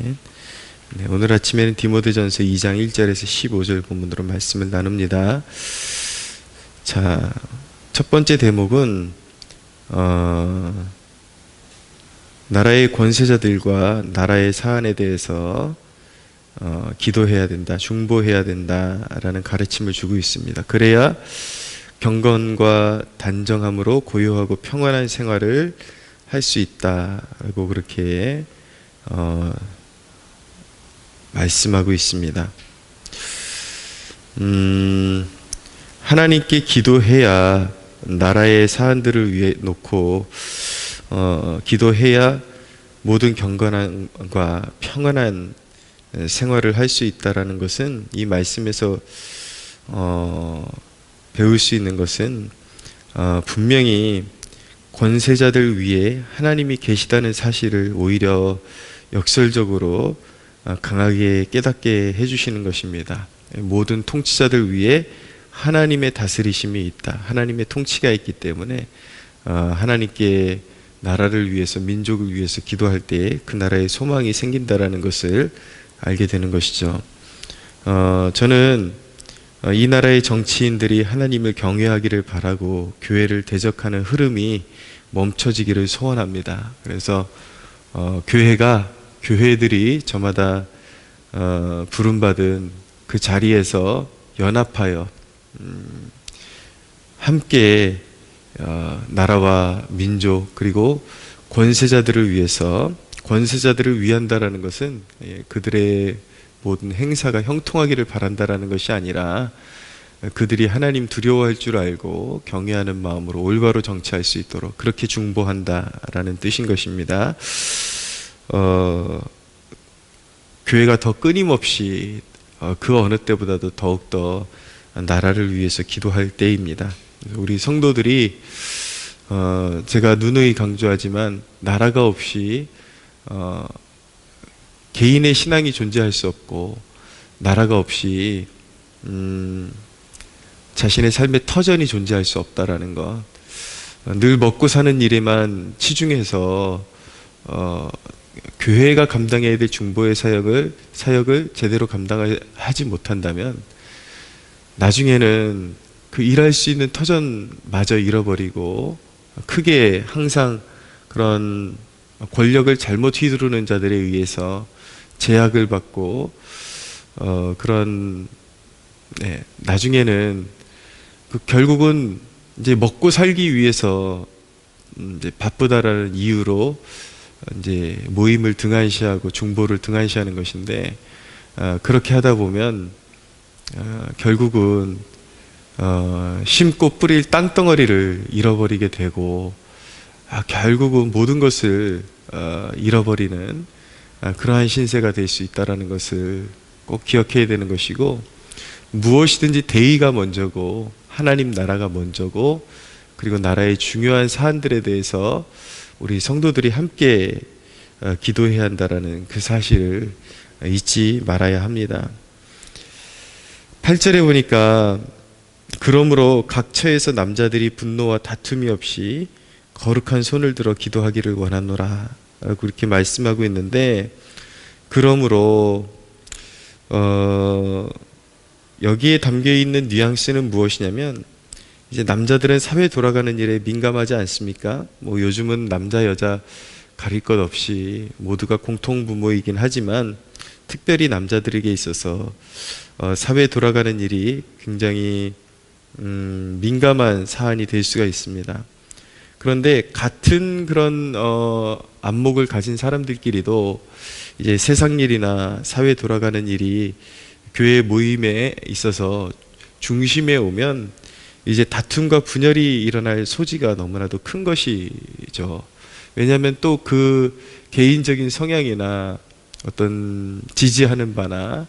아멘. 네, 오늘 아침에는 디모데전서 2장 1절에서 15절 본문으로 말씀을 나눕니다. 자, 첫 번째 대목은 나라의 권세자들과 나라의 사안에 대해서 기도해야 된다, 중보해야 된다라는 가르침을 주고 있습니다. 그래야 경건과 단정함으로 고요하고 평안한 생활을 할 수 있다라고 그렇게 말씀하고 있습니다. 하나님께 기도해야 나라의 사안들을 위해 놓고 기도해야 모든 경건함과 평안한 생활을 할 수 있다라는 것은, 이 말씀에서 배울 수 있는 것은 분명히 권세자들 위에 하나님이 계시다는 사실을 오히려 역설적으로 강하게 깨닫게 해주시는 것입니다. 모든 통치자들 위에 하나님의 다스리심이 있다, 하나님의 통치가 있기 때문에 하나님께 나라를 위해서, 민족을 위해서 기도할 때 그 나라에 소망이 생긴다라는 것을 알게 되는 것이죠. 저는 이 나라의 정치인들이 하나님을 경외하기를 바라고 교회를 대적하는 흐름이 멈춰지기를 소원합니다. 그래서 교회들이 저마다 부름받은 그 자리에서 연합하여 함께 나라와 민족 그리고 권세자들을 위한다라는 것은 그들의 모든 행사가 형통하기를 바란다라는 것이 아니라, 그들이 하나님 두려워할 줄 알고 경외하는 마음으로 올바로 정치할 수 있도록 그렇게 중보한다라는 뜻인 것입니다. 교회가 더 끊임없이 그 어느 때보다도 더욱더 나라를 위해서 기도할 때입니다. 우리 성도들이 제가 누누이 강조하지만 나라가 없이 개인의 신앙이 존재할 수 없고, 나라가 없이 자신의 삶의 터전이 존재할 수 없다라는 것, 늘 먹고 사는 일에만 치중해서 교회가 감당해야 될 중보의 사역을 제대로 감당하지 못한다면 나중에는 그 일할 수 있는 터전마저 잃어버리고, 크게 항상 그런 권력을 잘못 휘두르는 자들에 의해서 제약을 받고 나중에는 결국은 이제 먹고 살기 위해서 이제 바쁘다라는 이유로 이제 모임을 등한시하고 중보를 등한시하는 것인데, 그렇게 하다 보면 결국은 심고 뿌릴 땅덩어리를 잃어버리게 되고, 결국은 모든 것을 잃어버리는 그러한 신세가 될 수 있다는 것을 꼭 기억해야 되는 것이고, 무엇이든지 대의가 먼저고 하나님 나라가 먼저고, 그리고 나라의 중요한 사안들에 대해서 우리 성도들이 함께 기도해야 한다는 그 사실을 잊지 말아야 합니다. 8절에 보니까, 그러므로 각 처에서 남자들이 분노와 다툼이 없이 거룩한 손을 들어 기도하기를 원하노라 라고 이렇게 말씀하고 있는데, 그러므로 여기에 담겨있는 뉘앙스는 무엇이냐면, 이제 남자들은 사회 돌아가는 일에 민감하지 않습니까? 요즘은 남자 여자 가릴 것 없이 모두가 공통부모이긴 하지만, 특별히 남자들에게 있어서 사회 돌아가는 일이 굉장히 민감한 사안이 될 수가 있습니다. 그런데 같은 그런 안목을 가진 사람들끼리도 이제 세상 일이나 사회 돌아가는 일이 교회 모임에 있어서 중심에 오면 이제 다툼과 분열이 일어날 소지가 너무나도 큰 것이죠. 왜냐하면 또 그 개인적인 성향이나 어떤 지지하는 바나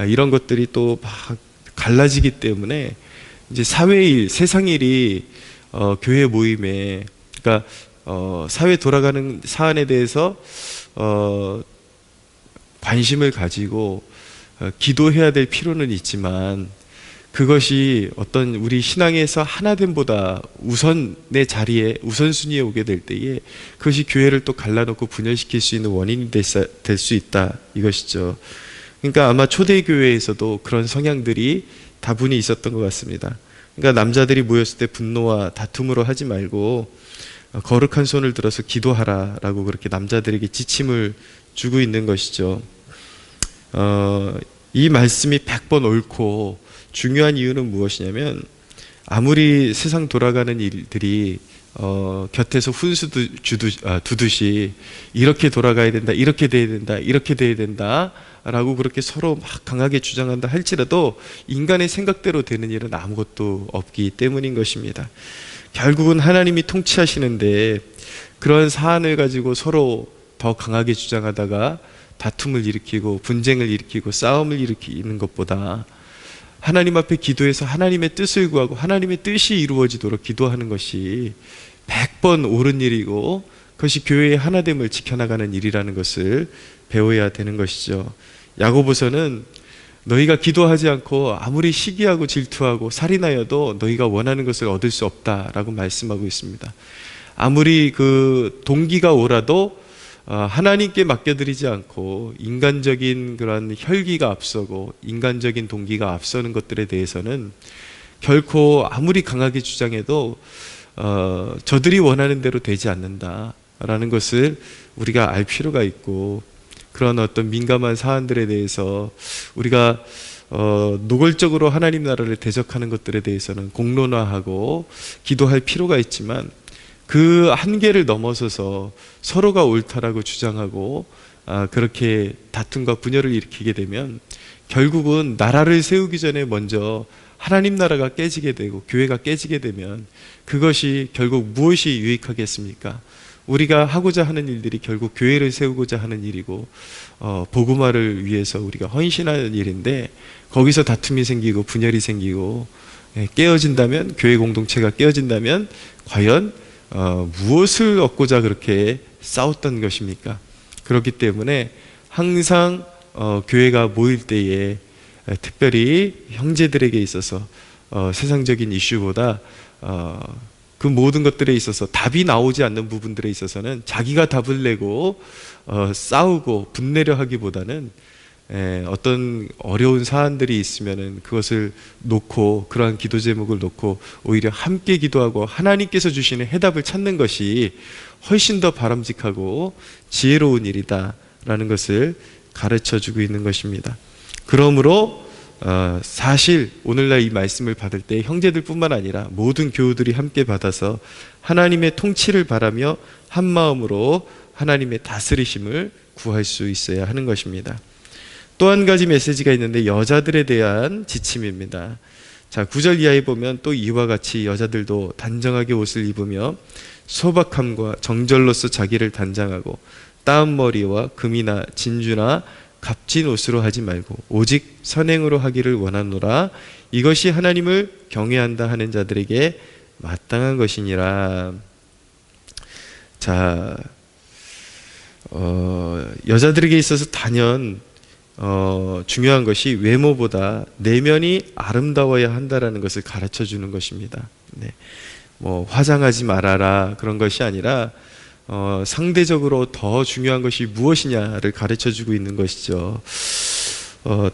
이런 것들이 또 막 갈라지기 때문에, 이제 사회일, 세상 일이 교회 모임에, 그러니까 사회 돌아가는 사안에 대해서 관심을 가지고 기도해야 될 필요는 있지만, 그것이 어떤 우리 신앙에서 하나됨보다 우선의 자리에 우선순위에 오게 될 때에 그것이 교회를 또 갈라놓고 분열시킬 수 있는 원인이 될 수 있다 이것이죠. 그러니까 아마 초대교회에서도 그런 성향들이 다분히 있었던 것 같습니다. 그러니까 남자들이 모였을 때 분노와 다툼으로 하지 말고 거룩한 손을 들어서 기도하라 라고 그렇게 남자들에게 지침을 주고 있는 것이죠. 이 말씀이 100번 옳고 중요한 이유는 무엇이냐면 아무리 세상 돌아가는 일들이 곁에서 훈수 두듯이 이렇게 돌아가야 된다, 이렇게 돼야 된다, 이렇게 돼야 된다 라고 그렇게 서로 막 강하게 주장한다 할지라도 인간의 생각대로 되는 일은 아무것도 없기 때문인 것입니다. 결국은 하나님이 통치하시는데 그런 사안을 가지고 서로 더 강하게 주장하다가 다툼을 일으키고 분쟁을 일으키고 싸움을 일으키는 것보다 하나님 앞에 기도해서 하나님의 뜻을 구하고 하나님의 뜻이 이루어지도록 기도하는 것이 100번 옳은 일이고 그것이 교회의 하나됨을 지켜나가는 일이라는 것을 배워야 되는 것이죠. 야고보서는 너희가 기도하지 않고 아무리 시기하고 질투하고 살인하여도 너희가 원하는 것을 얻을 수 없다라고 말씀하고 있습니다. 아무리 그 동기가 오라도 하나님께 맡겨드리지 않고 인간적인 그런 혈기가 앞서고 인간적인 동기가 앞서는 것들에 대해서는 결코 아무리 강하게 주장해도 저들이 원하는 대로 되지 않는다라는 것을 우리가 알 필요가 있고 그런 어떤 민감한 사안들에 대해서 우리가 노골적으로 하나님 나라를 대적하는 것들에 대해서는 공론화하고 기도할 필요가 있지만 그 한계를 넘어서서 서로가 옳다라고 주장하고 그렇게 다툼과 분열을 일으키게 되면 결국은 나라를 세우기 전에 먼저 하나님 나라가 깨지게 되고 교회가 깨지게 되면 그것이 결국 무엇이 유익하겠습니까? 우리가 하고자 하는 일들이 결국 교회를 세우고자 하는 일이고 복음화를 위해서 우리가 헌신하는 일인데 거기서 다툼이 생기고 분열이 생기고 깨어진다면 교회 공동체가 깨어진다면 과연 무엇을 얻고자 그렇게 싸웠던 것입니까? 그렇기 때문에 항상 교회가 모일 때에 특별히 형제들에게 있어서 세상적인 이슈보다 그 모든 것들에 있어서 답이 나오지 않는 부분들에 있어서는 자기가 답을 내고 싸우고 분내려 하기보다는 어떤 어려운 사안들이 있으면은 그것을 놓고 그러한 기도 제목을 놓고 오히려 함께 기도하고 하나님께서 주시는 해답을 찾는 것이 훨씬 더 바람직하고 지혜로운 일이다라는 것을 가르쳐 주고 있는 것입니다. 그러므로 사실 오늘날 이 말씀을 받을 때 형제들뿐만 아니라 모든 교우들이 함께 받아서 하나님의 통치를 바라며 한 마음으로 하나님의 다스리심을 구할 수 있어야 하는 것입니다. 또 한 가지 메시지가 있는데 여자들에 대한 지침입니다. 자, 9절 이하에 보면 또 이와 같이 여자들도 단정하게 옷을 입으며 소박함과 정절로서 자기를 단장하고 따은 머리와 금이나 진주나 값진 옷으로 하지 말고 오직 선행으로 하기를 원하노라. 이것이 하나님을 경외한다 하는 자들에게 마땅한 것이니라. 자, 여자들에게 있어서 단연 중요한 것이 외모보다 내면이 아름다워야 한다라는 것을 가르쳐 주는 것입니다. 네. 뭐 화장하지 말아라 그런 것이 아니라 상대적으로 더 중요한 것이 무엇이냐를 가르쳐 주고 있는 것이죠.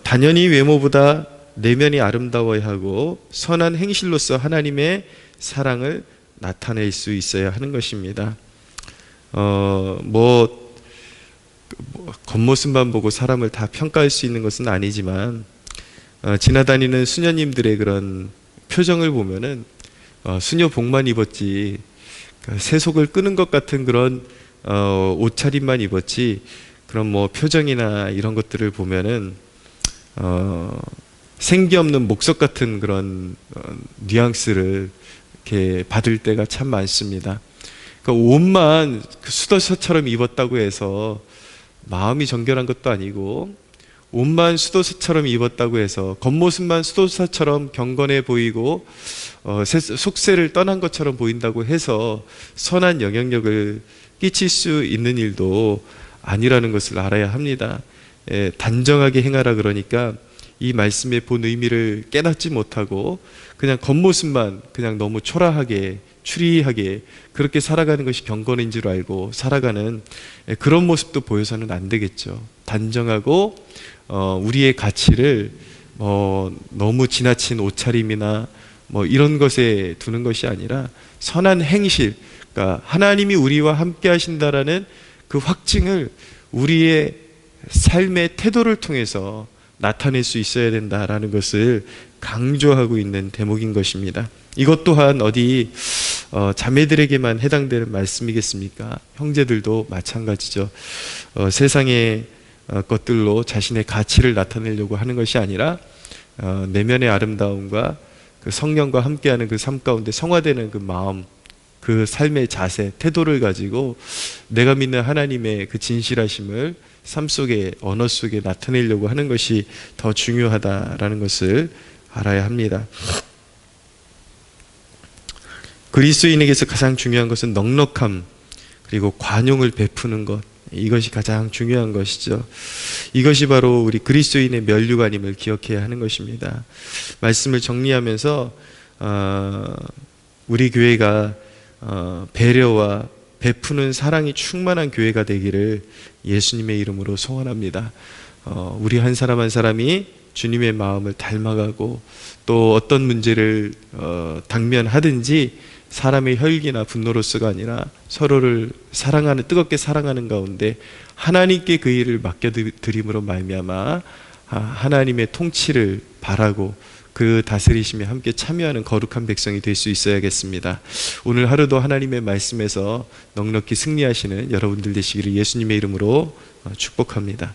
단연히 외모보다 내면이 아름다워야 하고 선한 행실로서 하나님의 사랑을 나타낼 수 있어야 하는 것입니다. 겉모습만 보고 사람을 다 평가할 수 있는 것은 아니지만 지나다니는 수녀님들의 그런 표정을 보면은 수녀 복만 입었지 세속을 끄는 것 같은 그런 옷차림만 입었지 그런 뭐 표정이나 이런 것들을 보면은 생기 없는 목석 같은 그런 뉘앙스를 이렇게 받을 때가 참 많습니다. 그러니까 옷만 수도사처럼 입었다고 해서 마음이 정결한 것도 아니고 옷만 수도사처럼 입었다고 해서 겉모습만 수도사처럼 경건해 보이고 속세를 떠난 것처럼 보인다고 해서 선한 영향력을 끼칠 수 있는 일도 아니라는 것을 알아야 합니다. 단정하게 행하라 그러니까 이 말씀의 본 의미를 깨닫지 못하고 그냥 겉모습만 그냥 너무 초라하게 추리하게 그렇게 살아가는 것이 경건인 줄 알고 살아가는 그런 모습도 보여서는 안 되겠죠. 단정하고 우리의 가치를 너무 지나친 옷차림이나 이런 것에 두는 것이 아니라 선한 행실, 그러니까 하나님이 우리와 함께 하신다라는 그 확증을 우리의 삶의 태도를 통해서 나타낼 수 있어야 된다라는 것을 강조하고 있는 대목인 것입니다. 이것 또한 어디 자매들에게만 해당되는 말씀이겠습니까? 형제들도 마찬가지죠. 세상의 것들로 자신의 가치를 나타내려고 하는 것이 아니라 내면의 아름다움과 그 성령과 함께하는 그 삶 가운데 성화되는 그 마음, 그 삶의 자세, 태도를 가지고 내가 믿는 하나님의 그 진실하심을 삶 속에, 언어 속에 나타내려고 하는 것이 더 중요하다라는 것을 알아야 합니다. 그리스도인에게서 가장 중요한 것은 넉넉함, 그리고 관용을 베푸는 것, 이것이 가장 중요한 것이죠. 이것이 바로 우리 그리스도인의 면류관임을 기억해야 하는 것입니다. 말씀을 정리하면서 우리 교회가 배려와 베푸는 사랑이 충만한 교회가 되기를 예수님의 이름으로 소원합니다. 우리 한 사람 한 사람이 주님의 마음을 닮아가고 또 어떤 문제를 당면하든지 사람의 혈기나 분노로서가 아니라 서로를 사랑하는, 뜨겁게 사랑하는 가운데 하나님께 그 일을 맡겨드림으로 말미암아 하나님의 통치를 바라고 그 다스리심에 함께 참여하는 거룩한 백성이 될 수 있어야겠습니다. 오늘 하루도 하나님의 말씀에서 넉넉히 승리하시는 여러분들 되시기를 예수님의 이름으로 축복합니다.